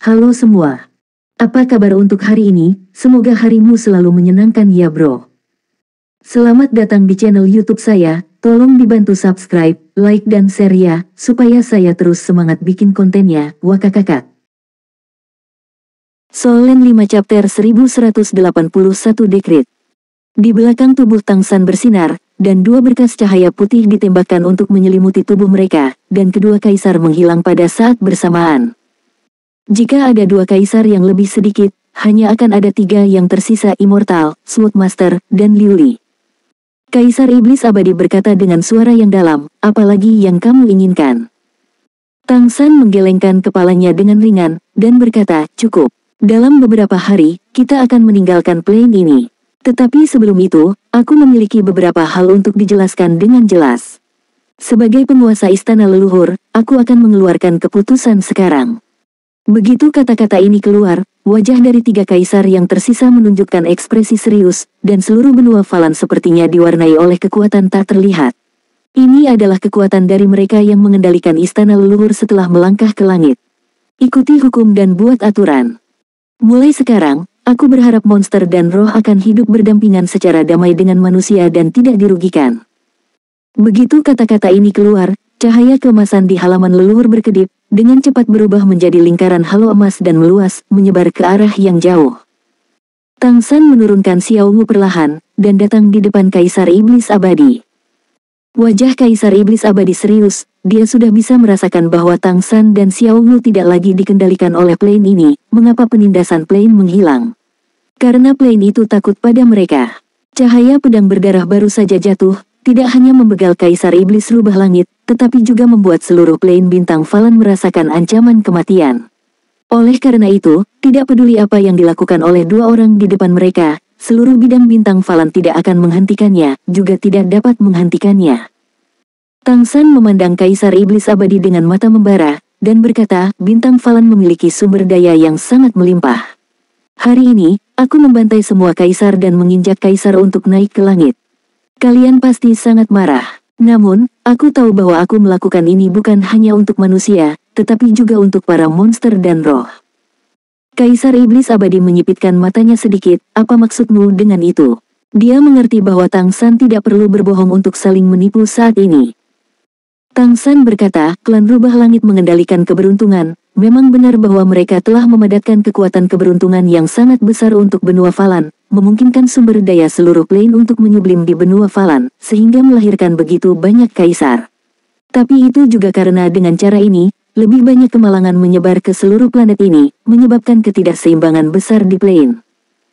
Halo semua. Apa kabar untuk hari ini? Semoga harimu selalu menyenangkan ya bro. Selamat datang di channel YouTube saya. Tolong dibantu subscribe, like dan share ya, supaya saya terus semangat bikin kontennya. Wakakakak. Solen 5 chapter 1181 dekret. Di belakang tubuh Tang San bersinar, dan dua berkas cahaya putih ditembakkan untuk menyelimuti tubuh mereka, dan kedua kaisar menghilang pada saat bersamaan. Jika ada dua kaisar yang lebih sedikit, hanya akan ada tiga yang tersisa immortal, Swordmaster, dan Liu Li. Kaisar Iblis Abadi berkata dengan suara yang dalam, apalagi yang kamu inginkan? Tang San menggelengkan kepalanya dengan ringan, dan berkata, cukup. Dalam beberapa hari, kita akan meninggalkan plane ini. Tetapi sebelum itu, aku memiliki beberapa hal untuk dijelaskan dengan jelas. Sebagai penguasa istana leluhur, aku akan mengeluarkan keputusan sekarang. Begitu kata-kata ini keluar, wajah dari tiga kaisar yang tersisa menunjukkan ekspresi serius, dan seluruh benua Falan sepertinya diwarnai oleh kekuatan tak terlihat. Ini adalah kekuatan dari mereka yang mengendalikan istana leluhur setelah melangkah ke langit. Ikuti hukum dan buat aturan. Mulai sekarang, aku berharap monster dan roh akan hidup berdampingan secara damai dengan manusia dan tidak dirugikan. Begitu kata-kata ini keluar, cahaya keemasan di halaman leluhur berkedip, dengan cepat berubah menjadi lingkaran halo emas dan meluas, menyebar ke arah yang jauh. Tang San menurunkan Xiao Wu perlahan, dan datang di depan Kaisar Iblis Abadi. Wajah Kaisar Iblis Abadi serius, dia sudah bisa merasakan bahwa Tang San dan Xiao Wu tidak lagi dikendalikan oleh plane ini, mengapa penindasan plane menghilang? Karena plane itu takut pada mereka. Cahaya pedang berdarah baru saja jatuh, tidak hanya membegal Kaisar Iblis Rubah Langit, tetapi juga membuat seluruh plane bintang Falan merasakan ancaman kematian. Oleh karena itu, tidak peduli apa yang dilakukan oleh dua orang di depan mereka, seluruh bidang bintang Falan tidak akan menghentikannya, juga tidak dapat menghentikannya. Tang San memandang Kaisar Iblis Abadi dengan mata membara, dan berkata, bintang Falan memiliki sumber daya yang sangat melimpah. Hari ini, aku membantai semua kaisar dan menginjak kaisar untuk naik ke langit. Kalian pasti sangat marah. Namun, aku tahu bahwa aku melakukan ini bukan hanya untuk manusia, tetapi juga untuk para monster dan roh. Kaisar Iblis Abadi menyipitkan matanya sedikit, apa maksudmu dengan itu? Dia mengerti bahwa Tang San tidak perlu berbohong untuk saling menipu saat ini. Tang San berkata, klan Rubah Langit mengendalikan keberuntungan, memang benar bahwa mereka telah memadatkan kekuatan keberuntungan yang sangat besar untuk benua Falan, memungkinkan sumber daya seluruh plane untuk menyublim di benua Falan, sehingga melahirkan begitu banyak kaisar. Tapi itu juga karena dengan cara ini, lebih banyak kemalangan menyebar ke seluruh planet ini, menyebabkan ketidakseimbangan besar di plane.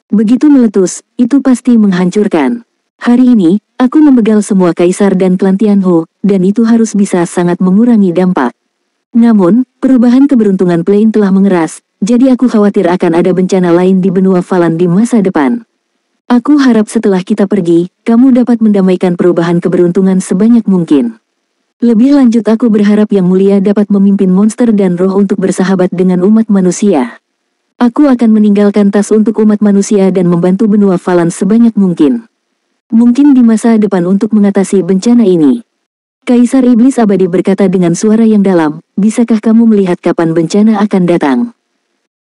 Begitu meletus, itu pasti menghancurkan. Hari ini, aku membegal semua kaisar dan klan Tianhu, dan itu harus bisa sangat mengurangi dampak. Namun, perubahan keberuntungan plane telah mengeras, jadi aku khawatir akan ada bencana lain di benua Falan di masa depan. Aku harap setelah kita pergi, kamu dapat mendamaikan perubahan keberuntungan sebanyak mungkin. Lebih lanjut aku berharap Yang Mulia dapat memimpin monster dan roh untuk bersahabat dengan umat manusia. Aku akan meninggalkan tas untuk umat manusia dan membantu benua Falan sebanyak mungkin. Mungkin di masa depan untuk mengatasi bencana ini. Kaisar Iblis Abadi berkata dengan suara yang dalam, bisakah kamu melihat kapan bencana akan datang?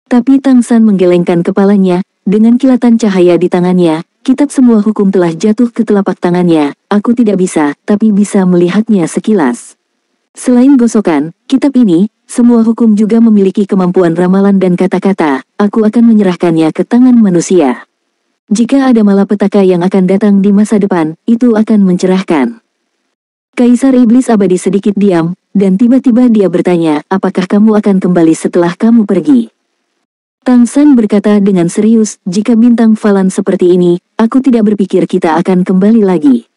Tapi Tang San menggelengkan kepalanya, dengan kilatan cahaya di tangannya, kitab semua hukum telah jatuh ke telapak tangannya, aku tidak bisa, tapi bisa melihatnya sekilas. Selain gosokan, kitab ini, semua hukum juga memiliki kemampuan ramalan dan kata-kata, aku akan menyerahkannya ke tangan manusia. Jika ada malapetaka yang akan datang di masa depan, itu akan mencerahkan. Kaisar Iblis Abadi sedikit diam, dan tiba-tiba dia bertanya, apakah kamu akan kembali setelah kamu pergi? Tang San berkata dengan serius, jika bintang Falan seperti ini, aku tidak berpikir kita akan kembali lagi.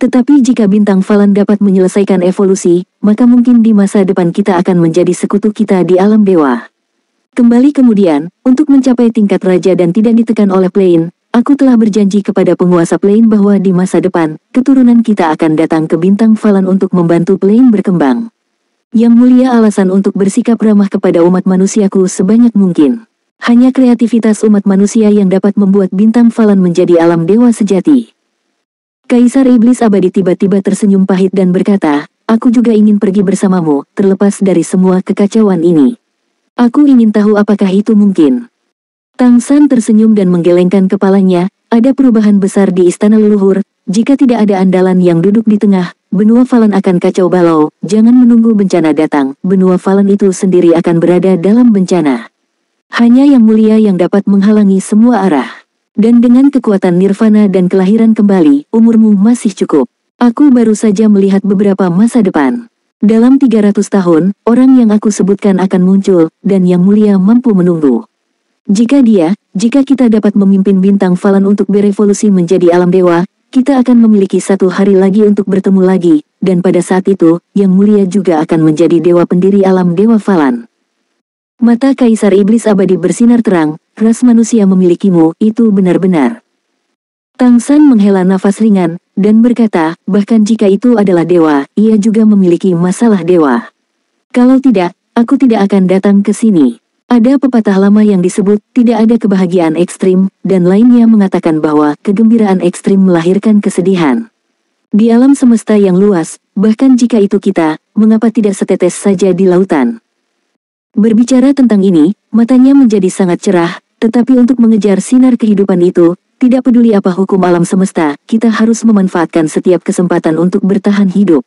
Tetapi jika bintang Falan dapat menyelesaikan evolusi, maka mungkin di masa depan kita akan menjadi sekutu kita di alam dewa. Kembali kemudian, untuk mencapai tingkat raja dan tidak ditekan oleh plane, aku telah berjanji kepada penguasa plane bahwa di masa depan, keturunan kita akan datang ke bintang Falan untuk membantu plane berkembang. Yang Mulia alasan untuk bersikap ramah kepada umat manusiaku sebanyak mungkin. Hanya kreativitas umat manusia yang dapat membuat bintang Falan menjadi alam dewa sejati. Kaisar Iblis Abadi tiba-tiba tersenyum pahit dan berkata, aku juga ingin pergi bersamamu, terlepas dari semua kekacauan ini. Aku ingin tahu apakah itu mungkin. Tang San tersenyum dan menggelengkan kepalanya. Ada perubahan besar di istana leluhur. Jika tidak ada andalan yang duduk di tengah, benua Falan akan kacau balau. Jangan menunggu bencana datang, benua Falan itu sendiri akan berada dalam bencana. Hanya yang mulia yang dapat menghalangi semua arah. Dan dengan kekuatan nirvana dan kelahiran kembali, umurmu masih cukup. Aku baru saja melihat beberapa masa depan. Dalam 300 tahun, orang yang aku sebutkan akan muncul, dan yang mulia mampu menunggu. Jika kita dapat memimpin bintang Falan untuk berevolusi menjadi alam dewa, kita akan memiliki satu hari lagi untuk bertemu lagi, dan pada saat itu, yang mulia juga akan menjadi dewa pendiri alam dewa Falan. Mata Kaisar Iblis Abadi bersinar terang, ras manusia memilikimu, itu benar-benar. Tang San menghela nafas ringan, dan berkata, bahkan jika itu adalah dewa, ia juga memiliki masalah dewa. Kalau tidak, aku tidak akan datang ke sini. Ada pepatah lama yang disebut, tidak ada kebahagiaan ekstrim, dan lainnya mengatakan bahwa kegembiraan ekstrim melahirkan kesedihan. Di alam semesta yang luas, bahkan jika itu kita, mengapa tidak setetes saja di lautan? Berbicara tentang ini, matanya menjadi sangat cerah, tetapi untuk mengejar sinar kehidupan itu, tidak peduli apa hukum alam semesta, kita harus memanfaatkan setiap kesempatan untuk bertahan hidup.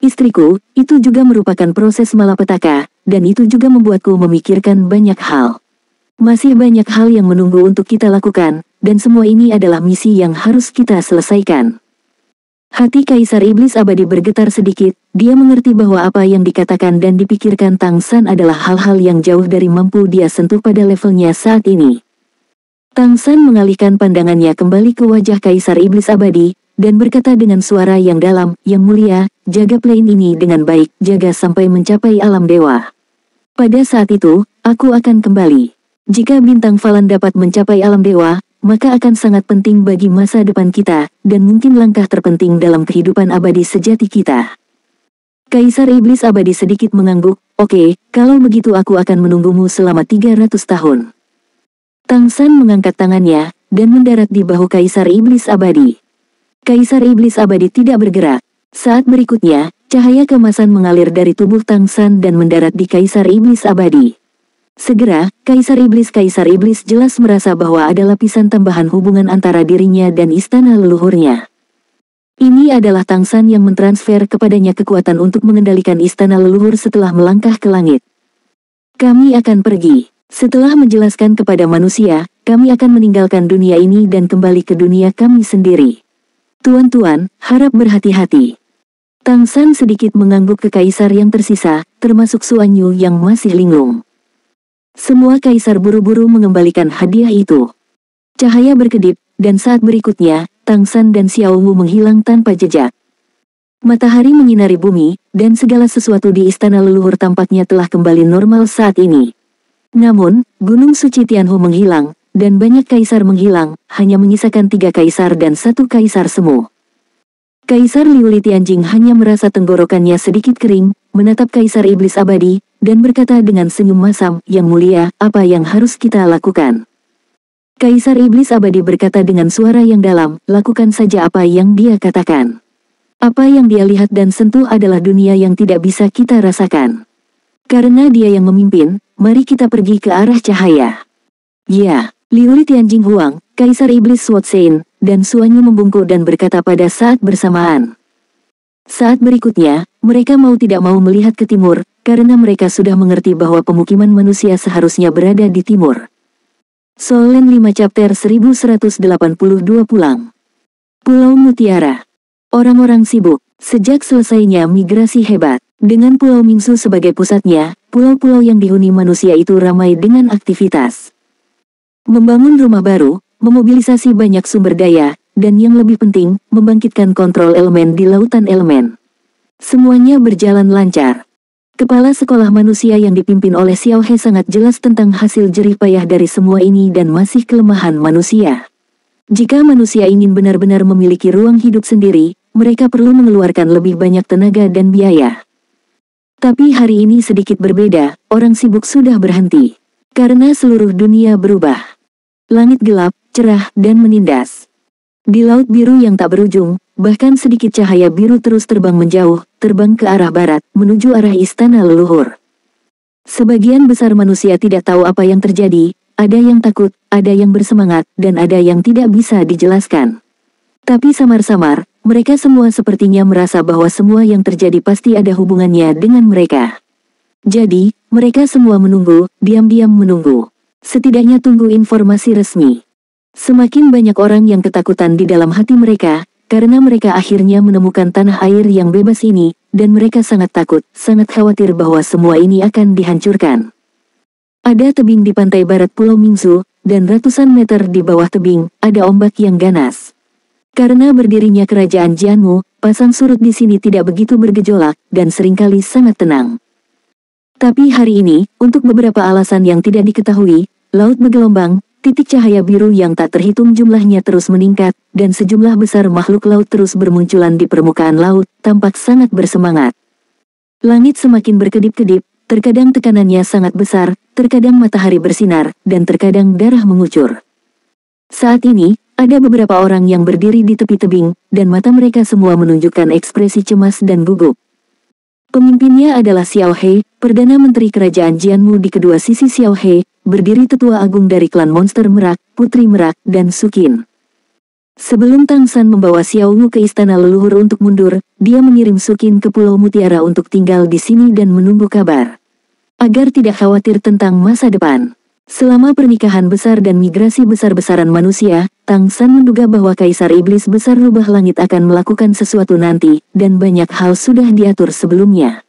Istriku, itu juga merupakan proses malapetaka, dan itu juga membuatku memikirkan banyak hal. Masih banyak hal yang menunggu untuk kita lakukan, dan semua ini adalah misi yang harus kita selesaikan. Hati Kaisar Iblis Abadi bergetar sedikit, dia mengerti bahwa apa yang dikatakan dan dipikirkan Tang San adalah hal-hal yang jauh dari mampu dia sentuh pada levelnya saat ini. Tang San mengalihkan pandangannya kembali ke wajah Kaisar Iblis Abadi, dan berkata dengan suara yang dalam, yang mulia, jaga plane ini dengan baik, jaga sampai mencapai alam dewa. Pada saat itu, aku akan kembali. Jika bintang Falan dapat mencapai alam dewa, maka akan sangat penting bagi masa depan kita, dan mungkin langkah terpenting dalam kehidupan abadi sejati kita. Kaisar Iblis Abadi sedikit mengangguk, oke, kalau begitu aku akan menunggumu selama 300 tahun. Tang San mengangkat tangannya, dan mendarat di bahu Kaisar Iblis Abadi. Kaisar Iblis Abadi tidak bergerak. Saat berikutnya, cahaya keemasan mengalir dari tubuh Tang San dan mendarat di Kaisar Iblis Abadi. Segera, Kaisar Iblis jelas merasa bahwa ada lapisan tambahan hubungan antara dirinya dan istana leluhurnya. Ini adalah Tang San yang mentransfer kepadanya kekuatan untuk mengendalikan istana leluhur setelah melangkah ke langit. Kami akan pergi. Setelah menjelaskan kepada manusia, kami akan meninggalkan dunia ini dan kembali ke dunia kami sendiri. Tuan-tuan, harap berhati-hati. Tang San sedikit mengangguk ke kaisar yang tersisa, termasuk Suan Yu yang masih linglung. Semua kaisar buru-buru mengembalikan hadiah itu. Cahaya berkedip, dan saat berikutnya, Tang San dan Xiao Wu menghilang tanpa jejak. Matahari menyinari bumi, dan segala sesuatu di istana leluhur tampaknya telah kembali normal saat ini. Namun, Gunung Suci Tianhu menghilang, dan banyak kaisar menghilang, hanya menyisakan 3 kaisar dan 1 kaisar semu. Kaisar Liu Tianjing hanya merasa tenggorokannya sedikit kering, menatap Kaisar Iblis Abadi, dan berkata dengan senyum masam, yang mulia, apa yang harus kita lakukan? Kaisar Iblis Abadi berkata dengan suara yang dalam, lakukan saja apa yang dia katakan. Apa yang dia lihat dan sentuh adalah dunia yang tidak bisa kita rasakan. Karena dia yang memimpin, mari kita pergi ke arah cahaya. Ya, Liu Tianjing Huang, Kaisar Iblis Sword Sein, dan Suan Yu membungkuk dan berkata pada saat bersamaan. Saat berikutnya, mereka mau tidak mau melihat ke timur, karena mereka sudah mengerti bahwa pemukiman manusia seharusnya berada di timur. Solen 5 chapter 1182 pulang. Pulau Mutiara. Orang-orang sibuk, sejak selesainya migrasi hebat. Dengan Pulau Mingsu sebagai pusatnya, pulau-pulau yang dihuni manusia itu ramai dengan aktivitas. Membangun rumah baru, memobilisasi banyak sumber daya, dan yang lebih penting, membangkitkan kontrol elemen di lautan elemen. Semuanya berjalan lancar. Kepala sekolah manusia yang dipimpin oleh Xiao He sangat jelas tentang hasil jerih payah dari semua ini dan masih kelemahan manusia. Jika manusia ingin benar-benar memiliki ruang hidup sendiri, mereka perlu mengeluarkan lebih banyak tenaga dan biaya. Tapi hari ini sedikit berbeda, orang sibuk sudah berhenti. Karena seluruh dunia berubah. Langit gelap, cerah, dan menindas. Di laut biru yang tak berujung, bahkan sedikit cahaya biru terus terbang menjauh, terbang ke arah barat, menuju arah istana leluhur. Sebagian besar manusia tidak tahu apa yang terjadi, ada yang takut, ada yang bersemangat, dan ada yang tidak bisa dijelaskan. Tapi samar-samar, mereka semua sepertinya merasa bahwa semua yang terjadi pasti ada hubungannya dengan mereka. Jadi, mereka semua menunggu, diam-diam menunggu. Setidaknya tunggu informasi resmi. Semakin banyak orang yang ketakutan di dalam hati mereka, karena mereka akhirnya menemukan tanah air yang bebas ini, dan mereka sangat takut, sangat khawatir bahwa semua ini akan dihancurkan. Ada tebing di pantai barat Pulau Mingzu, dan ratusan meter di bawah tebing, ada ombak yang ganas. Karena berdirinya kerajaan Jianmu, pasang surut di sini tidak begitu bergejolak, dan seringkali sangat tenang. Tapi hari ini, untuk beberapa alasan yang tidak diketahui, laut bergelombang, titik cahaya biru yang tak terhitung jumlahnya terus meningkat, dan sejumlah besar makhluk laut terus bermunculan di permukaan laut, tampak sangat bersemangat. Langit semakin berkedip-kedip, terkadang tekanannya sangat besar, terkadang matahari bersinar, dan terkadang darah mengucur. Saat ini, ada beberapa orang yang berdiri di tepi tebing, dan mata mereka semua menunjukkan ekspresi cemas dan gugup. Pemimpinnya adalah Xiao He, Perdana Menteri Kerajaan Jianmu. Di kedua sisi Xiao He, berdiri tetua agung dari klan monster Merak, Putri Merak, dan Sukin. Sebelum Tang San membawa Xiao Wu ke istana leluhur untuk mundur, dia mengirim Sukin ke Pulau Mutiara untuk tinggal di sini dan menunggu kabar. Agar tidak khawatir tentang masa depan. Selama pernikahan besar dan migrasi besar-besaran manusia, Tang San menduga bahwa Kaisar Iblis Besar Rubah Langit akan melakukan sesuatu nanti, dan banyak hal sudah diatur sebelumnya.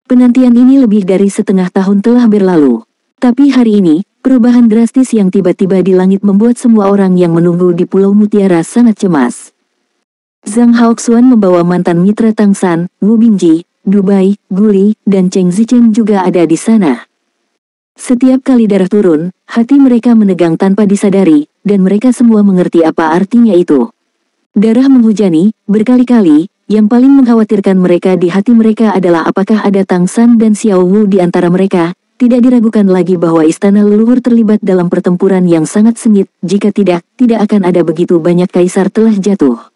Penantian ini lebih dari setengah tahun telah berlalu. Tapi hari ini, perubahan drastis yang tiba-tiba di langit membuat semua orang yang menunggu di Pulau Mutiara sangat cemas. Zhang Haoxuan membawa mantan mitra Tang San, Wu Bingji, Dubai, Guli, dan Cheng Zicheng juga ada di sana. Setiap kali darah turun, hati mereka menegang tanpa disadari, dan mereka semua mengerti apa artinya itu. Darah menghujani, berkali-kali, yang paling mengkhawatirkan mereka di hati mereka adalah apakah ada Tang San dan Xiao Wu di antara mereka. Tidak diragukan lagi bahwa istana leluhur terlibat dalam pertempuran yang sangat sengit, jika tidak akan ada begitu banyak kaisar telah jatuh.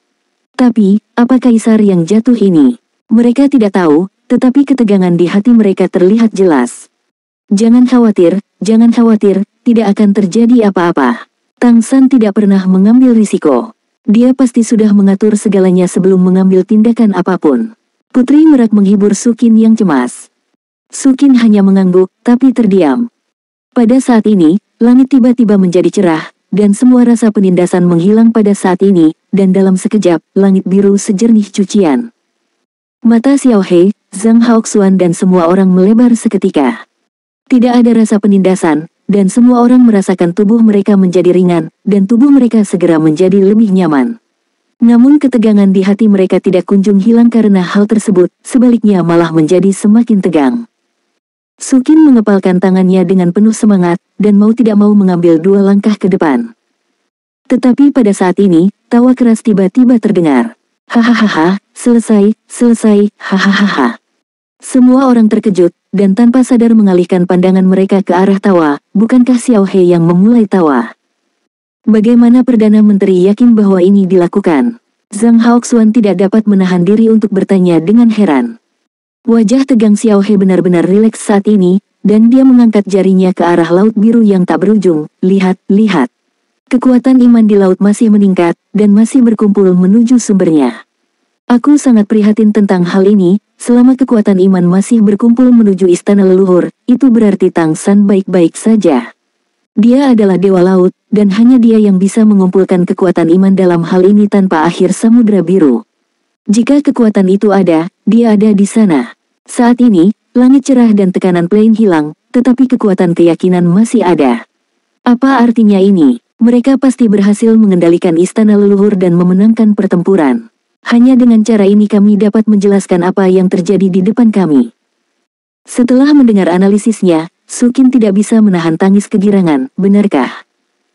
Tapi, apa kaisar yang jatuh ini? Mereka tidak tahu, tetapi ketegangan di hati mereka terlihat jelas. Jangan khawatir, tidak akan terjadi apa-apa. Tang San tidak pernah mengambil risiko. Dia pasti sudah mengatur segalanya sebelum mengambil tindakan apapun. Putri Merak menghibur Sukin yang cemas. Sukin hanya mengangguk, tapi terdiam. Pada saat ini, langit tiba-tiba menjadi cerah, dan semua rasa penindasan menghilang pada saat ini, dan dalam sekejap, langit biru sejernih cucian. Mata Xiao He, Zhang Haoxuan dan semua orang melebar seketika. Tidak ada rasa penindasan, dan semua orang merasakan tubuh mereka menjadi ringan, dan tubuh mereka segera menjadi lebih nyaman. Namun ketegangan di hati mereka tidak kunjung hilang karena hal tersebut, sebaliknya malah menjadi semakin tegang. Sukin mengepalkan tangannya dengan penuh semangat, dan mau tidak mau mengambil 2 langkah ke depan. Tetapi pada saat ini, tawa keras tiba-tiba terdengar. Hahaha, selesai, hahaha. Semua orang terkejut, dan tanpa sadar mengalihkan pandangan mereka ke arah tawa. Bukankah Xiao He yang memulai tawa? Bagaimana Perdana Menteri yakin bahwa ini dilakukan? Zhang Haoxuan tidak dapat menahan diri untuk bertanya dengan heran. Wajah tegang Xiao He benar-benar rileks saat ini, dan dia mengangkat jarinya ke arah laut biru yang tak berujung. Lihat. Kekuatan iman di laut masih meningkat, dan masih berkumpul menuju sumbernya. Aku sangat prihatin tentang hal ini. Selama kekuatan iman masih berkumpul menuju istana leluhur, itu berarti Tang San baik-baik saja. Dia adalah dewa laut, dan hanya dia yang bisa mengumpulkan kekuatan iman dalam hal ini tanpa akhir samudra biru. Jika kekuatan itu ada, dia ada di sana. Saat ini, langit cerah dan tekanan plain hilang, tetapi kekuatan keyakinan masih ada. Apa artinya ini? Mereka pasti berhasil mengendalikan istana leluhur dan memenangkan pertempuran. Hanya dengan cara ini kami dapat menjelaskan apa yang terjadi di depan kami. Setelah mendengar analisisnya, Sukin tidak bisa menahan tangis kegirangan. Benarkah?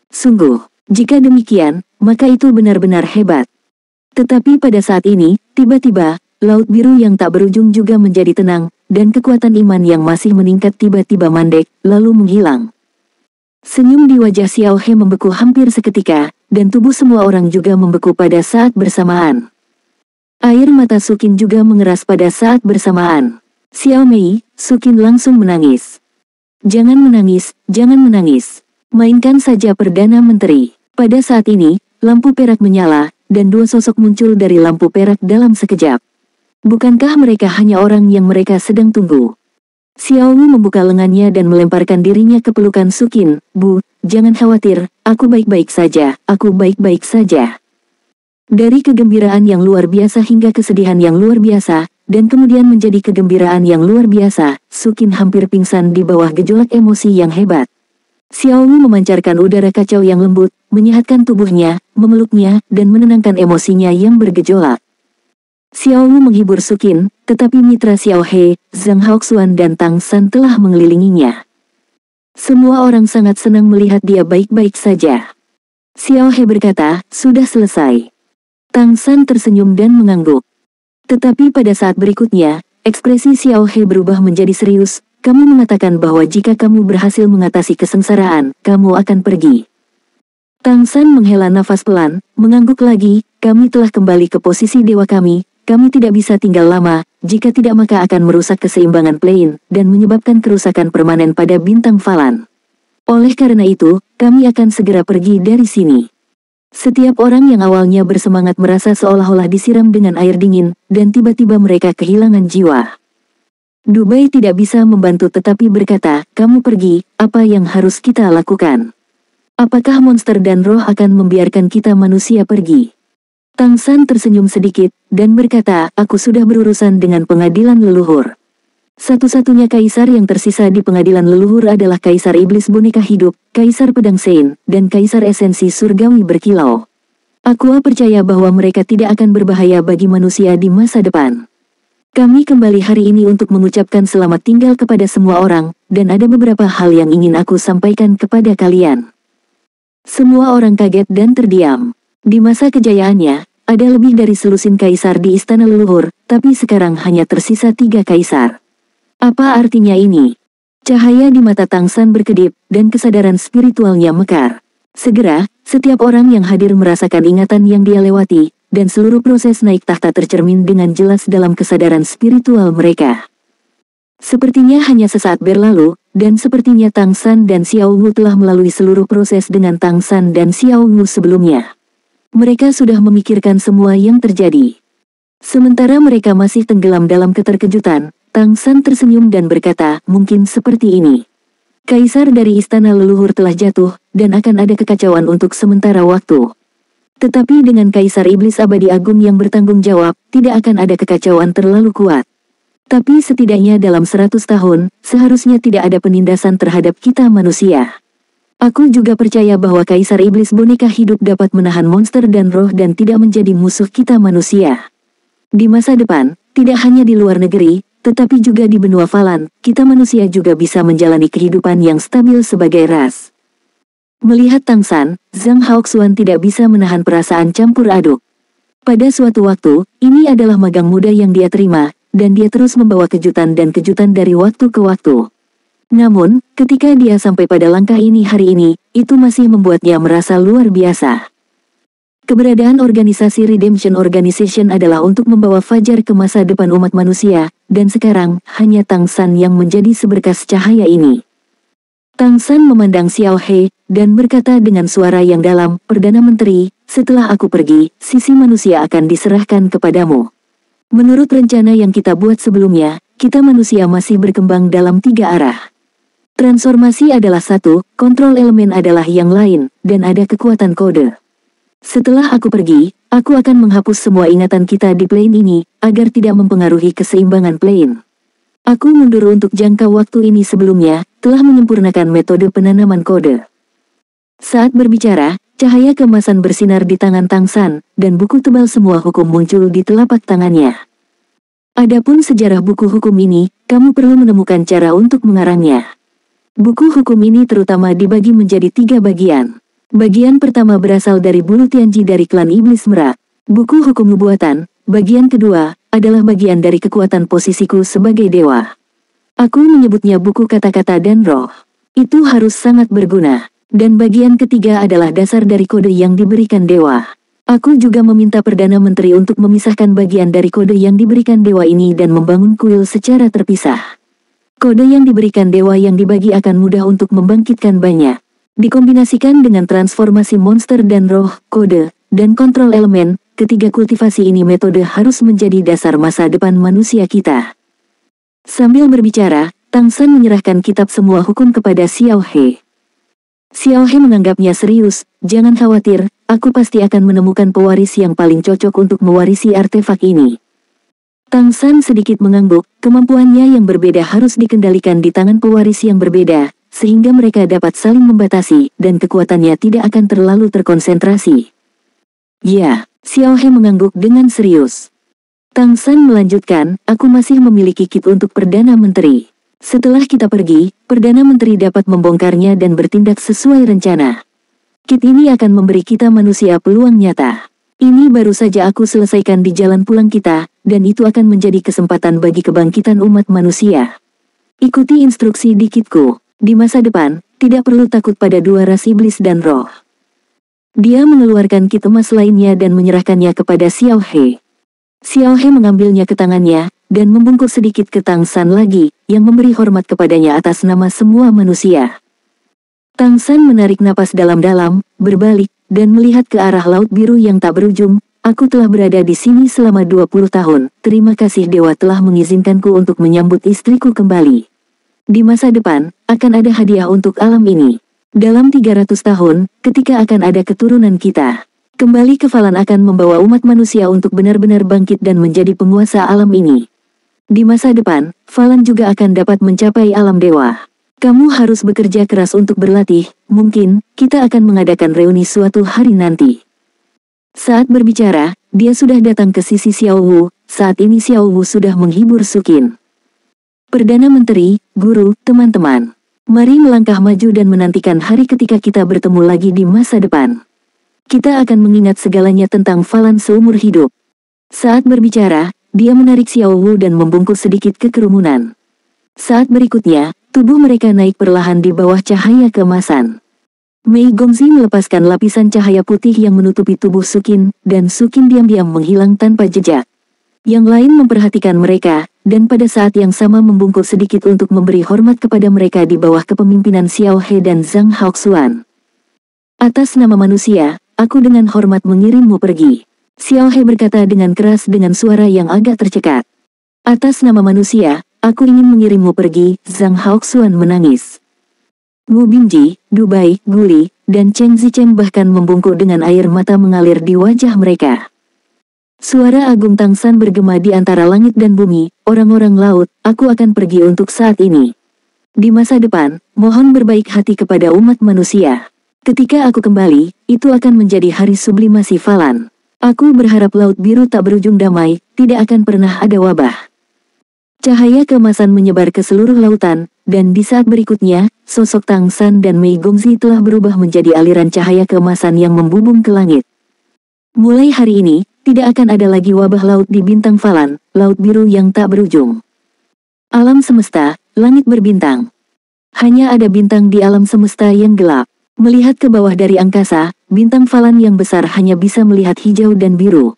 Sungguh, jika demikian, maka itu benar-benar hebat. Tetapi pada saat ini, tiba-tiba, laut biru yang tak berujung juga menjadi tenang, dan kekuatan iman yang masih meningkat tiba-tiba mandek, lalu menghilang. Senyum di wajah Xiao He membeku hampir seketika, dan tubuh semua orang juga membeku pada saat bersamaan. Air mata Sukin juga mengeras pada saat bersamaan. Xiao Mei, Sukin langsung menangis. Jangan menangis, jangan menangis. Mainkan saja Perdana Menteri. Pada saat ini, lampu perak menyala, dan dua sosok muncul dari lampu perak dalam sekejap. Bukankah mereka hanya orang yang mereka sedang tunggu? Xiao Wu membuka lengannya dan melemparkan dirinya ke pelukan Sukin. Bu, jangan khawatir, aku baik-baik saja, aku baik-baik saja. Dari kegembiraan yang luar biasa hingga kesedihan yang luar biasa, dan kemudian menjadi kegembiraan yang luar biasa, Sukin hampir pingsan di bawah gejolak emosi yang hebat. Xiao Wu memancarkan udara kacau yang lembut, menyehatkan tubuhnya, memeluknya, dan menenangkan emosinya yang bergejolak. Xiao Wu menghibur Sukin, tetapi mitra Xiao He, Zhang Haoxuan dan Tang San telah mengelilinginya. Semua orang sangat senang melihat dia baik-baik saja. Xiao He berkata, sudah selesai. Tang San tersenyum dan mengangguk. Tetapi pada saat berikutnya, ekspresi Xiao He berubah menjadi serius. Kamu mengatakan bahwa jika kamu berhasil mengatasi kesengsaraan, kamu akan pergi. Tang San menghela nafas pelan, mengangguk lagi, kami telah kembali ke posisi dewa kami tidak bisa tinggal lama, jika tidak maka akan merusak keseimbangan plane, dan menyebabkan kerusakan permanen pada bintang Falan. Oleh karena itu, kami akan segera pergi dari sini. Setiap orang yang awalnya bersemangat merasa seolah-olah disiram dengan air dingin, dan tiba-tiba mereka kehilangan jiwa. Dubai tidak bisa membantu tetapi berkata, kamu pergi, apa yang harus kita lakukan? Apakah monster dan roh akan membiarkan kita manusia pergi? Tang San tersenyum sedikit, dan berkata, aku sudah berurusan dengan pengadilan leluhur. Satu-satunya kaisar yang tersisa di pengadilan leluhur adalah Kaisar Iblis Boneka Hidup, Kaisar Pedang Sein, dan Kaisar Esensi Surgawi Berkilau. Aku percaya bahwa mereka tidak akan berbahaya bagi manusia di masa depan. Kami kembali hari ini untuk mengucapkan selamat tinggal kepada semua orang, dan ada beberapa hal yang ingin aku sampaikan kepada kalian. Semua orang kaget dan terdiam. Di masa kejayaannya, ada lebih dari selusin kaisar di istana leluhur, tapi sekarang hanya tersisa 3 kaisar. Apa artinya ini? Cahaya di mata Tang San berkedip, dan kesadaran spiritualnya mekar. Segera, setiap orang yang hadir merasakan ingatan yang dia lewati, dan seluruh proses naik tahta tercermin dengan jelas dalam kesadaran spiritual mereka. Sepertinya hanya sesaat berlalu, dan sepertinya Tang San dan Xiao Wu telah melalui seluruh proses dengan Tang San dan Xiao Wu sebelumnya. Mereka sudah memikirkan semua yang terjadi. Sementara mereka masih tenggelam dalam keterkejutan, Tang San tersenyum dan berkata, mungkin seperti ini. Kaisar dari istana leluhur telah jatuh, dan akan ada kekacauan untuk sementara waktu. Tetapi dengan Kaisar Iblis Abadi Agung yang bertanggung jawab, tidak akan ada kekacauan terlalu kuat. Tapi setidaknya dalam 100 tahun, seharusnya tidak ada penindasan terhadap kita manusia. Aku juga percaya bahwa Kaisar Iblis Boneka Hidup dapat menahan monster dan roh dan tidak menjadi musuh kita manusia. Di masa depan, tidak hanya di luar negeri, tetapi juga di benua Falan, kita manusia juga bisa menjalani kehidupan yang stabil sebagai ras. Melihat Tang San, Zhang Haoxuan tidak bisa menahan perasaan campur aduk. Pada suatu waktu, ini adalah magang muda yang dia terima, dan dia terus membawa kejutan dan kejutan dari waktu ke waktu. Namun, ketika dia sampai pada langkah ini hari ini, itu masih membuatnya merasa luar biasa. Keberadaan organisasi Redemption Organization adalah untuk membawa fajar ke masa depan umat manusia, dan sekarang, hanya Tang San yang menjadi seberkas cahaya ini. Tang San memandang Xiao He, dan berkata dengan suara yang dalam, Perdana Menteri, setelah aku pergi, sisi manusia akan diserahkan kepadamu. Menurut rencana yang kita buat sebelumnya, kita manusia masih berkembang dalam 3 arah. Transformasi adalah satu, kontrol elemen adalah yang lain, dan ada kekuatan kode. Setelah aku pergi, aku akan menghapus semua ingatan kita di plane ini, agar tidak mempengaruhi keseimbangan plane. Aku mundur untuk jangka waktu ini sebelumnya, telah menyempurnakan metode penanaman kode. Saat berbicara, cahaya keemasan bersinar di tangan Tang San, dan buku tebal semua hukum muncul di telapak tangannya. Adapun sejarah buku hukum ini, kamu perlu menemukan cara untuk mengarangnya. Buku hukum ini terutama dibagi menjadi 3 bagian. Bagian pertama berasal dari bulu Tianji dari klan Iblis Merak. Buku hukum nubuatan, bagian kedua, adalah bagian dari kekuatan posisiku sebagai dewa. Aku menyebutnya buku kata-kata dan roh. Itu harus sangat berguna. Dan bagian ketiga adalah dasar dari kode yang diberikan dewa. Aku juga meminta Perdana Menteri untuk memisahkan bagian dari kode yang diberikan dewa ini dan membangun kuil secara terpisah. Kode yang diberikan dewa yang dibagi akan mudah untuk membangkitkan banyak. Dikombinasikan dengan transformasi monster dan roh, kode, dan kontrol elemen, ketiga kultivasi ini metode harus menjadi dasar masa depan manusia kita. Sambil berbicara, Tang San menyerahkan kitab semua hukum kepada Xiao He. Xiao He menganggapnya serius, jangan khawatir, aku pasti akan menemukan pewaris yang paling cocok untuk mewarisi artefak ini. Tang San sedikit mengangguk, kemampuannya yang berbeda harus dikendalikan di tangan pewaris yang berbeda, sehingga mereka dapat saling membatasi, dan kekuatannya tidak akan terlalu terkonsentrasi. Ya, Xiao He mengangguk dengan serius. Tang San melanjutkan, aku masih memiliki kit untuk Perdana Menteri. Setelah kita pergi, Perdana Menteri dapat membongkarnya dan bertindak sesuai rencana. Kit ini akan memberi kita manusia peluang nyata. Ini baru saja aku selesaikan di jalan pulang kita, dan itu akan menjadi kesempatan bagi kebangkitan umat manusia. Ikuti instruksi di kitku. Di masa depan, tidak perlu takut pada dua ras iblis dan roh. Dia mengeluarkan kit emas lainnya dan menyerahkannya kepada Xiao He. Xiao He mengambilnya ke tangannya, dan membungkuk sedikit ke Tang San lagi, yang memberi hormat kepadanya atas nama semua manusia. Tang San menarik napas dalam-dalam, berbalik, dan melihat ke arah laut biru yang tak berujung. Aku telah berada di sini selama 20 tahun, terima kasih dewa telah mengizinkanku untuk menyambut istriku kembali. Di masa depan, akan ada hadiah untuk alam ini. Dalam 300 tahun, ketika akan ada keturunan kita, kembali ke Falan akan membawa umat manusia untuk benar-benar bangkit dan menjadi penguasa alam ini. Di masa depan, Falan juga akan dapat mencapai alam dewa. Kamu harus bekerja keras untuk berlatih, mungkin, kita akan mengadakan reuni suatu hari nanti. Saat berbicara, dia sudah datang ke sisi Xiao Wu, saat ini Xiao Wu sudah menghibur Sukin. Perdana Menteri, Guru, teman-teman. Mari melangkah maju dan menantikan hari ketika kita bertemu lagi di masa depan. Kita akan mengingat segalanya tentang Falan seumur hidup. Saat berbicara, dia menarik Xiao Wu dan membungkuk sedikit ke kerumunan. Saat berikutnya, tubuh mereka naik perlahan di bawah cahaya keemasan. Mei Gongzi melepaskan lapisan cahaya putih yang menutupi tubuh Sukin, dan Sukin diam-diam menghilang tanpa jejak. Yang lain memperhatikan mereka, dan pada saat yang sama membungkuk sedikit untuk memberi hormat kepada mereka di bawah kepemimpinan Xiao He dan Zhang Haoxuan. Atas nama manusia, aku dengan hormat mengirimmu pergi. Xiao He berkata dengan keras dengan suara yang agak tercekat. Atas nama manusia, aku ingin mengirimmu pergi, Zhang Haoxuan menangis. Wu Bingji, Dubai, Guli, dan Cheng Zichen bahkan membungkuk dengan air mata mengalir di wajah mereka. Suara Agung Tang San bergema di antara langit dan bumi, orang-orang laut, aku akan pergi untuk saat ini. Di masa depan, mohon berbaik hati kepada umat manusia. Ketika aku kembali, itu akan menjadi hari sublimasi Falan. Aku berharap laut biru tak berujung damai, tidak akan pernah ada wabah. Cahaya keemasan menyebar ke seluruh lautan, dan di saat berikutnya, sosok Tang San dan Mei Gongzi telah berubah menjadi aliran cahaya keemasan yang membubung ke langit. Mulai hari ini, tidak akan ada lagi wabah laut di bintang Falan, laut biru yang tak berujung. Alam semesta, langit berbintang. Hanya ada bintang di alam semesta yang gelap. Melihat ke bawah dari angkasa, bintang Falan yang besar hanya bisa melihat hijau dan biru.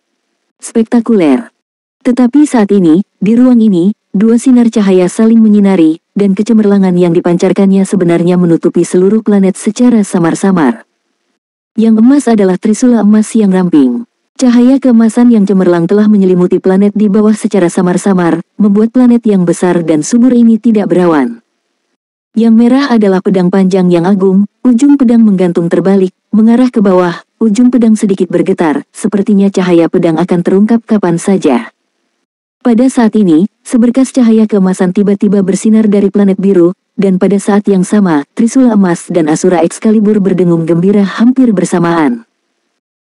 Spektakuler. Tetapi saat ini, di ruang ini, dua sinar cahaya saling menyinari, dan kecemerlangan yang dipancarkannya sebenarnya menutupi seluruh planet secara samar-samar. Yang emas adalah trisula emas yang ramping. Cahaya keemasan yang cemerlang telah menyelimuti planet di bawah secara samar-samar, membuat planet yang besar dan subur ini tidak berawan. Yang merah adalah pedang panjang yang agung, ujung pedang menggantung terbalik, mengarah ke bawah, ujung pedang sedikit bergetar, sepertinya cahaya pedang akan terungkap kapan saja. Pada saat ini, seberkas cahaya keemasan tiba-tiba bersinar dari planet biru, dan pada saat yang sama, Trisula emas dan Asura Excalibur berdengung gembira hampir bersamaan.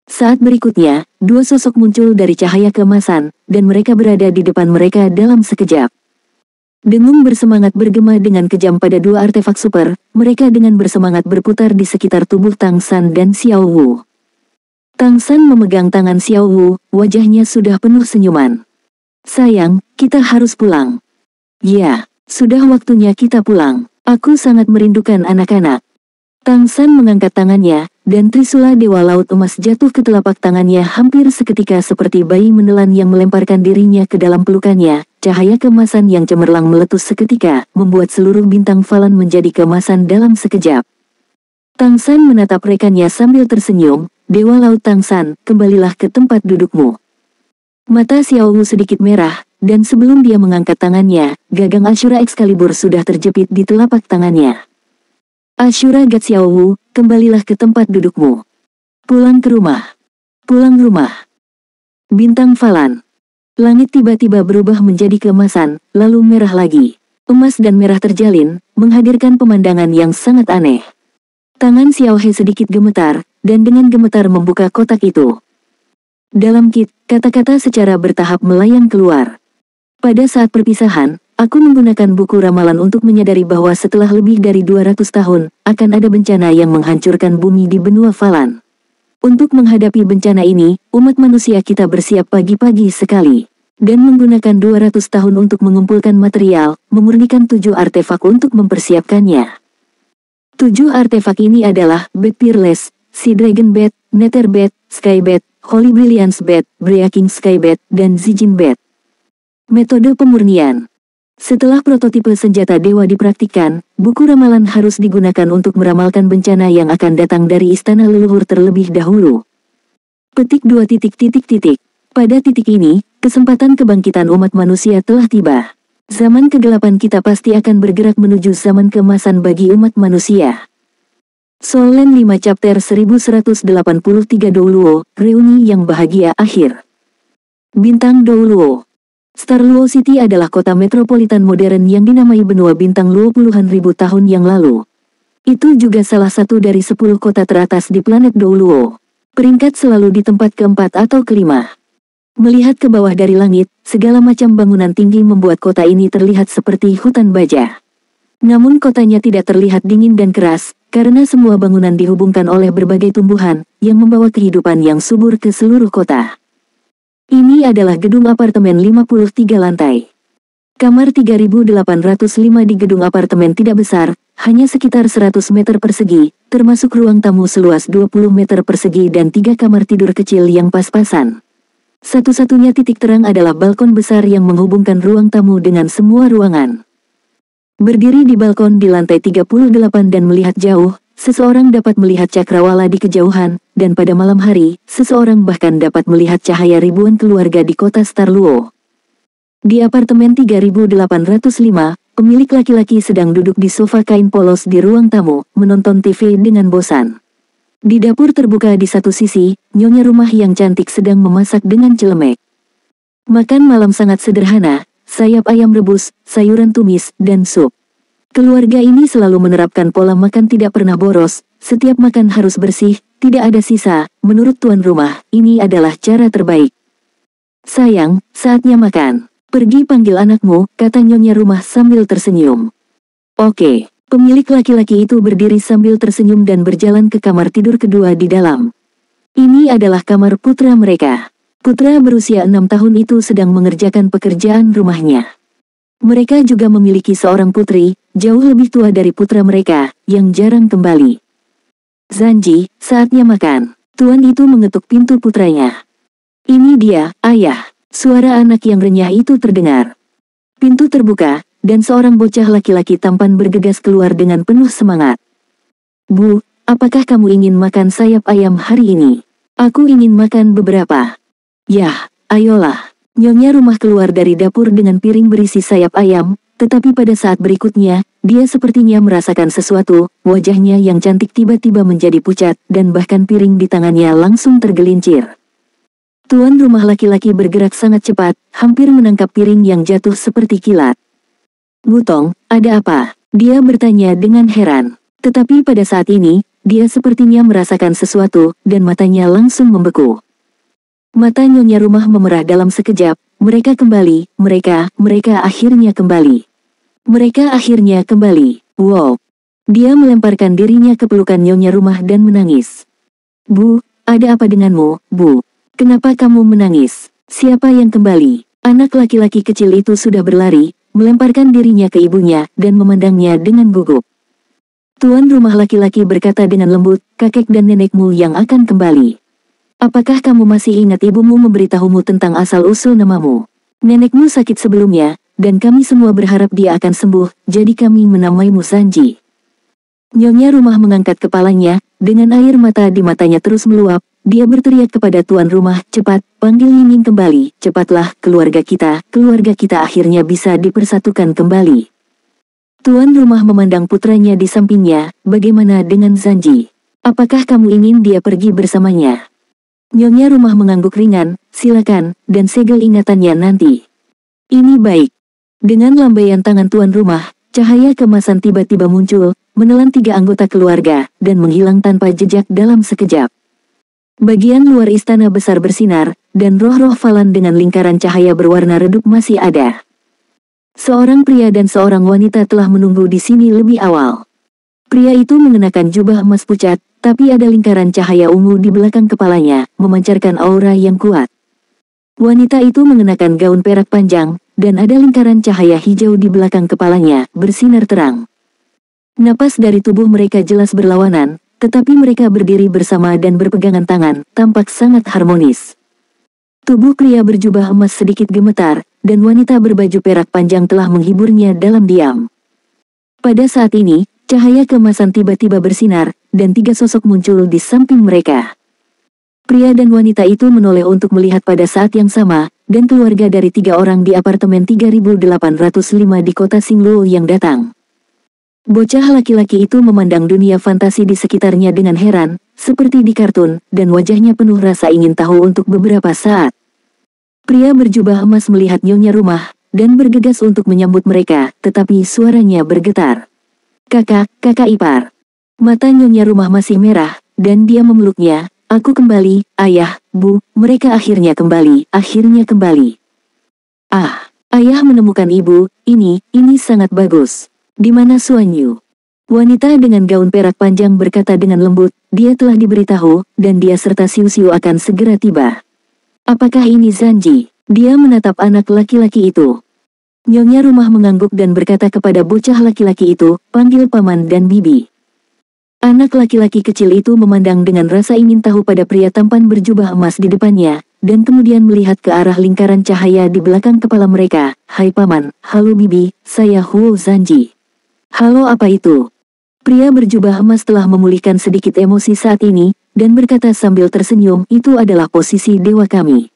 Saat berikutnya, dua sosok muncul dari cahaya keemasan, dan mereka berada di depan mereka dalam sekejap. Dengung bersemangat bergema dengan kejam pada dua artefak super, mereka dengan bersemangat berputar di sekitar tubuh Tang San dan Xiao Wu. Tang San memegang tangan Xiao Wu, wajahnya sudah penuh senyuman. Sayang, kita harus pulang. Ya, sudah waktunya kita pulang. Aku sangat merindukan anak-anak. Tang San mengangkat tangannya, dan Trisula Dewa Laut Emas jatuh ke telapak tangannya hampir seketika seperti bayi menelan yang melemparkan dirinya ke dalam pelukannya. Cahaya keemasan yang cemerlang meletus seketika, membuat seluruh bintang Falan menjadi keemasan dalam sekejap. Tangsan menatap rekannya sambil tersenyum. Dewa Laut Tangsan, kembalilah ke tempat dudukmu. Mata Xiao Wu sedikit merah, dan sebelum dia mengangkat tangannya, gagang Ashura Excalibur sudah terjepit di telapak tangannya. Ashura God Xiao Wu, kembalilah ke tempat dudukmu. Pulang ke rumah. Pulang rumah. Bintang Falan. Langit tiba-tiba berubah menjadi keemasan, lalu merah lagi. Emas dan merah terjalin, menghadirkan pemandangan yang sangat aneh. Tangan Xiao He sedikit gemetar, dan dengan gemetar membuka kotak itu. Dalam kit, kata-kata secara bertahap melayang keluar. Pada saat perpisahan, aku menggunakan buku ramalan untuk menyadari bahwa setelah lebih dari 200 tahun, akan ada bencana yang menghancurkan bumi di benua Falan. Untuk menghadapi bencana ini, umat manusia kita bersiap pagi-pagi sekali. Dan menggunakan 200 tahun untuk mengumpulkan material, memurnikan 7 artefak untuk mempersiapkannya. 7 artefak ini adalah Bat Peerless, Sea Dragon Bat, Nether Bat, Sky Bat, Holy Brilliance Bat, Breaking Sky Bat, dan Zijin Bat. Metode pemurnian. Setelah prototipe senjata dewa dipraktikkan, buku ramalan harus digunakan untuk meramalkan bencana yang akan datang dari istana leluhur terlebih dahulu. Petik 2. Pada titik ini, kesempatan kebangkitan umat manusia telah tiba. Zaman kegelapan kita pasti akan bergerak menuju zaman keemasan bagi umat manusia. Soul Land 5 Chapter 1183 Douluo, Reuni yang Bahagia Akhir. Bintang Douluo. Star Luo City adalah kota metropolitan modern yang dinamai benua bintang Luo puluhan ribu tahun yang lalu. Itu juga salah satu dari 10 kota teratas di planet Douluo. Peringkat selalu di tempat keempat atau kelima. Melihat ke bawah dari langit, segala macam bangunan tinggi membuat kota ini terlihat seperti hutan baja. Namun kotanya tidak terlihat dingin dan keras, karena semua bangunan dihubungkan oleh berbagai tumbuhan, yang membawa kehidupan yang subur ke seluruh kota. Ini adalah gedung apartemen 53 lantai. Kamar 3805 di gedung apartemen tidak besar, hanya sekitar 100 meter persegi, termasuk ruang tamu seluas 20 meter persegi dan 3 kamar tidur kecil yang pas-pasan. Satu-satunya titik terang adalah balkon besar yang menghubungkan ruang tamu dengan semua ruangan. Berdiri di balkon di lantai 38 dan melihat jauh, seseorang dapat melihat cakrawala di kejauhan, dan pada malam hari, seseorang bahkan dapat melihat cahaya ribuan keluarga di kota Star Luo. Di apartemen 3805, pemilik laki-laki sedang duduk di sofa kain polos di ruang tamu, menonton TV dengan bosan. Di dapur terbuka di satu sisi, nyonya rumah yang cantik sedang memasak dengan celemek. Makan malam sangat sederhana, sayap ayam rebus, sayuran tumis, dan sup. Keluarga ini selalu menerapkan pola makan tidak pernah boros, setiap makan harus bersih, tidak ada sisa. Menurut tuan rumah, ini adalah cara terbaik. Sayang, saatnya makan. Pergi panggil anakmu, kata nyonya rumah sambil tersenyum. Oke, pemilik laki-laki itu berdiri sambil tersenyum dan berjalan ke kamar tidur kedua di dalam. Ini adalah kamar putra mereka. Putra berusia 6 tahun itu sedang mengerjakan pekerjaan rumahnya. Mereka juga memiliki seorang putri, jauh lebih tua dari putra mereka, yang jarang kembali. Zanji, saatnya makan. Tuan itu mengetuk pintu putranya. Ini dia, ayah. Suara anak yang renyah itu terdengar. Pintu terbuka, dan seorang bocah laki-laki tampan bergegas keluar dengan penuh semangat. Bu, apakah kamu ingin makan sayap ayam hari ini? Aku ingin makan beberapa. Yah, ayolah. Nyonya rumah keluar dari dapur dengan piring berisi sayap ayam, tetapi pada saat berikutnya, dia sepertinya merasakan sesuatu, wajahnya yang cantik tiba-tiba menjadi pucat, dan bahkan piring di tangannya langsung tergelincir. Tuan rumah laki-laki bergerak sangat cepat, hampir menangkap piring yang jatuh seperti kilat. Butong, ada apa? Dia bertanya dengan heran. Tetapi pada saat ini, dia sepertinya merasakan sesuatu, dan matanya langsung membeku. Mata nyonya rumah memerah dalam sekejap, mereka kembali, mereka akhirnya kembali. Mereka akhirnya kembali, wow. Dia melemparkan dirinya ke pelukan nyonya rumah dan menangis. Bu, ada apa denganmu, Bu? Kenapa kamu menangis? Siapa yang kembali? Anak laki-laki kecil itu sudah berlari, melemparkan dirinya ke ibunya, dan memandangnya dengan gugup. Tuan rumah laki-laki berkata dengan lembut, kakek dan nenekmu yang akan kembali. Apakah kamu masih ingat ibumu memberitahumu tentang asal-usul namamu? Nenekmu sakit sebelumnya, dan kami semua berharap dia akan sembuh, jadi kami menamaimu Zanji. Nyonya rumah mengangkat kepalanya, dengan air mata di matanya terus meluap, dia berteriak kepada tuan rumah, cepat, panggil Yiming kembali, cepatlah, keluarga kita akhirnya bisa dipersatukan kembali. Tuan rumah memandang putranya di sampingnya, bagaimana dengan Zanji? Apakah kamu ingin dia pergi bersamanya? Nyonya rumah mengangguk ringan, silakan, dan segel ingatannya nanti. Ini baik. Dengan lambaian tangan tuan rumah, cahaya kemasan tiba-tiba muncul, menelan 3 anggota keluarga, dan menghilang tanpa jejak dalam sekejap. Bagian luar istana besar bersinar, dan roh-roh Falan dengan lingkaran cahaya berwarna redup masih ada. Seorang pria dan seorang wanita telah menunggu di sini lebih awal. Pria itu mengenakan jubah emas pucat, tapi ada lingkaran cahaya ungu di belakang kepalanya, memancarkan aura yang kuat. Wanita itu mengenakan gaun perak panjang, dan ada lingkaran cahaya hijau di belakang kepalanya, bersinar terang. Napas dari tubuh mereka jelas berlawanan, tetapi mereka berdiri bersama dan berpegangan tangan, tampak sangat harmonis. Tubuh pria berjubah emas sedikit gemetar, dan wanita berbaju perak panjang telah menghiburnya dalam diam. Pada saat ini, cahaya kemasan tiba-tiba bersinar, dan 3 sosok muncul di samping mereka. Pria dan wanita itu menoleh untuk melihat pada saat yang sama, dan keluarga dari 3 orang di apartemen 3805 di kota Xingluo yang datang. Bocah laki-laki itu memandang dunia fantasi di sekitarnya dengan heran, seperti di kartun, dan wajahnya penuh rasa ingin tahu untuk beberapa saat. Pria berjubah emas melihat nyonya rumah, dan bergegas untuk menyambut mereka, tetapi suaranya bergetar. Kakak ipar. Mata nyonya rumah masih merah, dan dia memeluknya. Aku kembali, ayah, bu, mereka akhirnya kembali. Ah, ayah menemukan ibu, ini sangat bagus. Di mana Suanyu? Wanita dengan gaun perak panjang berkata dengan lembut, dia telah diberitahu, dan dia serta Siu-Siu akan segera tiba. Apakah ini Zanji? Dia menatap anak laki-laki itu. Nyonya rumah mengangguk dan berkata kepada bocah laki-laki itu, panggil paman dan bibi. Anak laki-laki kecil itu memandang dengan rasa ingin tahu pada pria tampan berjubah emas di depannya, dan kemudian melihat ke arah lingkaran cahaya di belakang kepala mereka. Hai paman, halo bibi, saya Huo Zanji. Halo apa itu? Pria berjubah emas telah memulihkan sedikit emosi saat ini, dan berkata sambil tersenyum, itu adalah posisi dewa kami.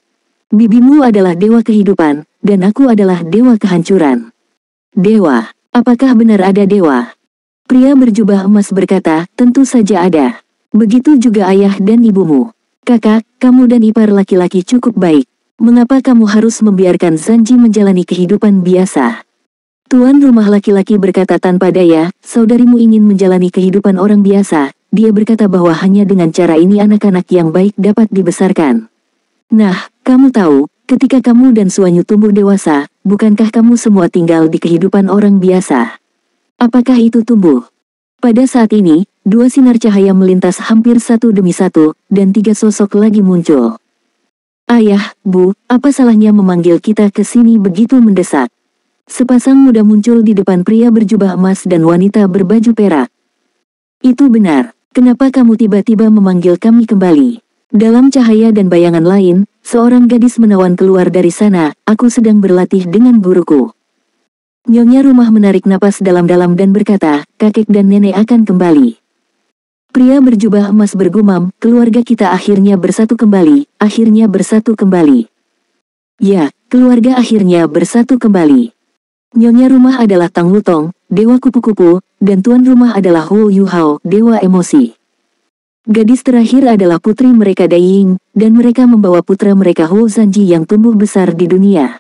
Bibimu adalah dewa kehidupan, dan aku adalah dewa kehancuran. Dewa, apakah benar ada dewa? Pria berjubah emas berkata, tentu saja ada. Begitu juga ayah dan ibumu. Kakak, kamu dan ipar laki-laki cukup baik. Mengapa kamu harus membiarkan Zanji menjalani kehidupan biasa? Tuan rumah laki-laki berkata tanpa daya, saudarimu ingin menjalani kehidupan orang biasa. Dia berkata bahwa hanya dengan cara ini anak-anak yang baik dapat dibesarkan. Nah, kamu tahu, ketika kamu dan Suanyu tumbuh dewasa, bukankah kamu semua tinggal di kehidupan orang biasa? Apakah itu tumbuh? Pada saat ini, 2 sinar cahaya melintas hampir satu demi satu, dan 3 sosok lagi muncul. Ayah, bu, apa salahnya memanggil kita ke sini begitu mendesak? Sepasang muda muncul di depan pria berjubah emas dan wanita berbaju perak. Itu benar, kenapa kamu tiba-tiba memanggil kami kembali? Dalam cahaya dan bayangan lain, seorang gadis menawan keluar dari sana, aku sedang berlatih dengan guruku. Nyonya rumah menarik napas dalam-dalam dan berkata, kakek dan nenek akan kembali. Pria berjubah emas bergumam, keluarga kita akhirnya bersatu kembali, Ya, keluarga akhirnya bersatu kembali. Nyonya rumah adalah Tang Lutong, dewa kupu-kupu, dan tuan rumah adalah Huo Yuhao, dewa emosi. Gadis terakhir adalah putri mereka Dai Ying, dan mereka membawa putra mereka Huo Zanji yang tumbuh besar di dunia.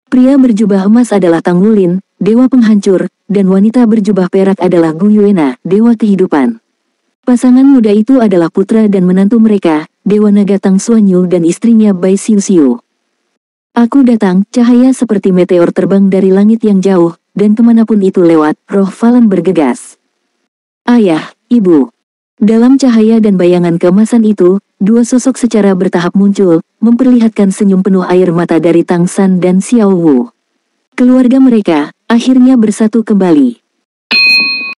Pria berjubah emas adalah Tang Wulin, dewa penghancur, dan wanita berjubah perak adalah Gu Yuena, dewa kehidupan. Pasangan muda itu adalah putra dan menantu mereka, dewa naga Tang Suanyu dan istrinya Bai Siu-Siu. Aku datang, cahaya seperti meteor terbang dari langit yang jauh, dan kemanapun itu lewat, roh Falan bergegas. Ayah, ibu. Dalam cahaya dan bayangan keemasan itu, 2 sosok secara bertahap muncul, memperlihatkan senyum penuh air mata dari Tang San dan Xiao Wu. Keluarga mereka, akhirnya bersatu kembali.